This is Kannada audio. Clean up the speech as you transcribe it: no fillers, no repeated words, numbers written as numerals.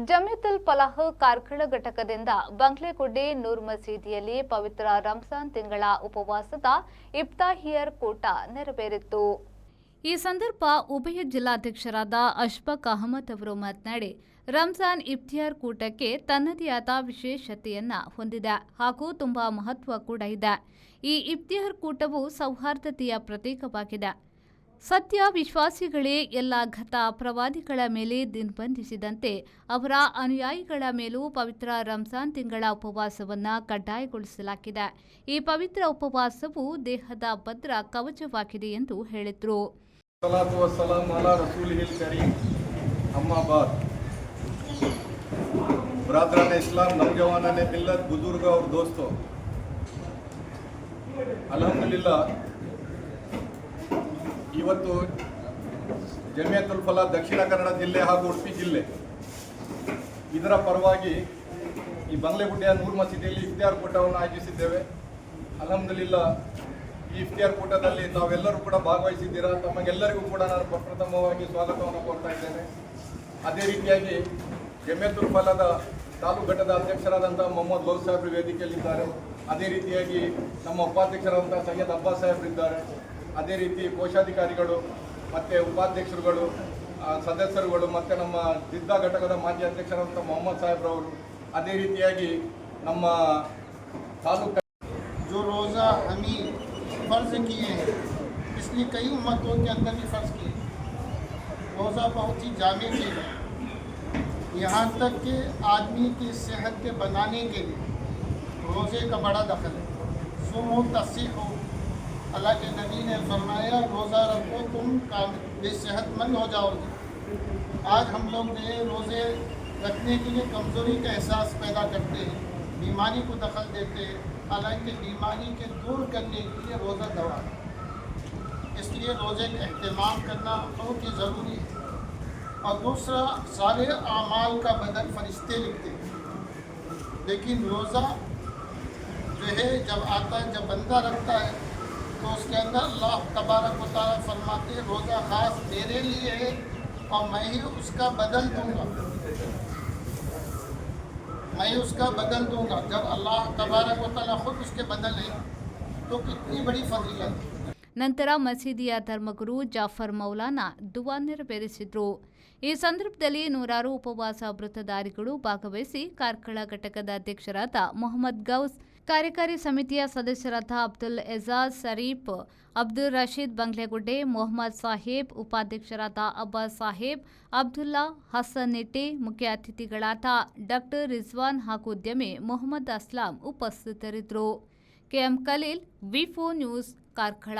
ಜಮಿಯತುಲ್ ಫಲಾಹ್ ಕಾರ್ಕಳ ಘಟಕದಿಂದ ಬಂಗ್ಲೆಗುಡ್ಡೆ ನೂರ್ ಮಸೀದಿಯಲ್ಲಿ ಪವಿತ್ರ ರಂಜಾನ್ ತಿಂಗಳ ಉಪವಾಸದ ಇಫ್ತಾಹಿಯರ್ ಕೂಟ ನೆರವೇರಿತು. ಈ ಸಂದರ್ಭ ಉಭಯ ಜಿಲ್ಲಾಧ್ಯಕ್ಷರಾದ ಅಶ್ಫಾಕ್ ಅಹಮದ್ ಅವರು ಮಾತನಾಡಿ, ರಂಜಾನ್ ಇಫ್ತಿಯಾರ್ ಕೂಟಕ್ಕೆ ತನ್ನದೇ ಆದ ವಿಶೇಷತೆಯನ್ನ ಹೊಂದಿದೆ ಹಾಗೂ ತುಂಬಾ ಮಹತ್ವ ಕೂಡ ಇದೆ. ಈ ಇಫ್ತಿಯಾರ್ ಕೂಟವು ಸೌಹಾರ್ದತೆಯ ಪ್ರತೀಕವಾಗಿದೆ. ಸತ್ಯ ವಿಶ್ವಾಸಿಗಳೇ ಎಲ್ಲ ಘತ ಪ್ರವಾದಿಗಳ ಮೇಲೆ ನಿರ್ಬಂಧಿಸಿದಂತೆ ಅವರ ಅನುಯಾಯಿಗಳ ಮೇಲೂ ಪವಿತ್ರ ರಂಜಾನ್ ತಿಂಗಳ ಉಪವಾಸವನ್ನು ಕಡ್ಡಾಯಗೊಳಿಸಲಾಗಿದೆ. ಈ ಪವಿತ್ರ ಉಪವಾಸವು ದೇಹದ ಭದ್ರ ಕವಚವಾಗಿದೆ ಎಂದು ಹೇಳಿದರು. बरादरान इस्लाम, नौजवान मिल्लत, बुजुर्ग और दोस्तों, अल्हम्दुलिल्लाह ಇವತ್ತು ಜಮಿಯತುಲ್ ಫಲಾಹ್ ದಕ್ಷಿಣ ಕನ್ನಡ ಜಿಲ್ಲೆ ಹಾಗೂ ಉಡುಪಿ ಜಿಲ್ಲೆ ಇದರ ಪರವಾಗಿ ಈ ಬಂಗ್ಲೆಗುಡ್ಡೆಯ ನೂರ್ ಮಸೀದಿಯಲ್ಲಿ ಇಫ್ತಿಯಾರ್ ಕೂಟವನ್ನು ಆಯೋಜಿಸಿದ್ದೇವೆ. ಅಲ್ಹಮ್ದುಲಿಲ್ಲಾಹ್ ಈ ಇಫ್ತಿಯಾರ್ ಕೂಟದಲ್ಲಿ ತಾವೆಲ್ಲರೂ ಕೂಡ ಭಾಗವಹಿಸಿದ್ದೀರಾ. ತಮಗೆಲ್ಲರಿಗೂ ಕೂಡ ನಾನು ಪ್ರಪ್ರಥಮವಾಗಿ ಸ್ವಾಗತವನ್ನು ಕೋರ್ತಾ ಇದ್ದೇನೆ. ಅದೇ ರೀತಿಯಾಗಿ ಜಮಿಯತುಲ್ ಫಲಾಹದ ತಾಲೂಕು ಘಟಕದ ಅಧ್ಯಕ್ಷರಾದಂಥ ಮೊಹಮ್ಮದ್ ಗೌಸ್ ಸಾಹೇಬ್ರು ವೇದಿಕೆಯಲ್ಲಿದ್ದಾರೆ. ಅದೇ ರೀತಿಯಾಗಿ ನಮ್ಮ ಉಪಾಧ್ಯಕ್ಷರಾದಂಥ ಸೈಯದ್ ಅಬ್ಬಾಸ್ ಸಾಹೇಬ್ರಿದ್ದಾರೆ. ಅದೇ ರೀತಿ ಕೋಶಾಧಿಕಾರಿಗಳು ಮತ್ತು ಉಪಾಧ್ಯಕ್ಷರುಗಳು, ಸದಸ್ಯರುಗಳು ಮತ್ತು ನಮ್ಮ ಜಿದ್ದಾ ಘಟಕದ ಮಾಜಿ ಅಧ್ಯಕ್ಷರಾದಂಥ ಮೊಹಮ್ಮದ್ ಸಾಹೇಬ್ರವರು, ಅದೇ ರೀತಿಯಾಗಿ ನಮ್ಮ ತಾಲೂಕು जो रोज़ा हमें फ़र्ज़ किए हैं, इसलिए कई उम्मतों के अंदर भी फ़र्ज़ किए. रोज़ा बहुत ही जामे चीज़ है. यहाँ तक कि आदमी की सेहत के बनाने के लिए रोज़े का बड़ा दखल है. सुमो तस्सीहो, अल्लाह के नबी ने फरमाया रोज़ा रखो तुम सेहतमंद हो जाओगे. आज हम लोग ने रोज़े रखने के लिए कमज़ोरी का एहसास पैदा करते हैं, बीमारी को दखल देते हैं. हालांकि बीमारी के दूर करने के लिए रोज़ा दवा है. इसलिए रोज़े का अहतमाम करना बहुत ही ज़रूरी है. और दूसरा, सारे आमाल का बदल फरिश्ते लिखते हैं, लेकिन रोज़ा जो है जब आता है, जब बंदा रखता है तो उसके अंदर अल्लाह तबारक व तआला फरमाते हैं रोज़ा ख़ास मेरे लिए है और मैं ही उसका बदल दूंगा, मैं उसका बदल दूंगा. जब अल्लाह तबारक व तआला खुद उसके बदल है तो कितनी बड़ी फजीलत है. ನಂತರ ಮಸೀದಿಯ ಧರ್ಮಗುರು ಜಾಫರ್ ಮೌಲಾನಾ ದುವಾ ನೆರವೇರಿಸಿದರು. ಈ ಸಂದರ್ಭದಲ್ಲಿ ನೂರಾರು ಉಪವಾಸ ವೃತ್ತಧಾರಿಗಳು ಭಾಗವಹಿಸಿ ಕಾರ್ಕಳ ಘಟಕದ ಅಧ್ಯಕ್ಷರಾದ ಮೊಹಮ್ಮದ್ ಗೌಸ್, ಕಾರ್ಯಕಾರಿ ಸಮಿತಿಯ ಸದಸ್ಯರಾದ ಅಬ್ದುಲ್ ಎಜಾಜ್ ಶರೀಫ್, ಅಬ್ದುಲ್ ರಶೀದ್ ಬಂಗ್ಲೆಗುಡ್ಡೆ, ಮೊಹಮ್ಮದ್ ಸಾಹೇಬ್, ಉಪಾಧ್ಯಕ್ಷರಾದ ಅಬ್ಬಾಸ್ ಸಾಹೇಬ್, ಅಬ್ದುಲ್ಲಾ ಹಸನ್ ನಿಟ್ಟೆ, ಮುಖ್ಯ ಅತಿಥಿಗಳಾದ ಡಾಕ್ಟರ್ ರಿಜ್ವಾನ್ ಹಾಗೂ ಉದ್ಯಮಿ ಮೊಹಮ್ಮದ್ ಅಸ್ಲಾಂ ಉಪಸ್ಥಿತರಿದ್ದರು. ಕೆಎಂ ಖಲೀಲ್, ವಿ4 ನ್ಯೂಸ್, ಕಾರ್ಕಳ.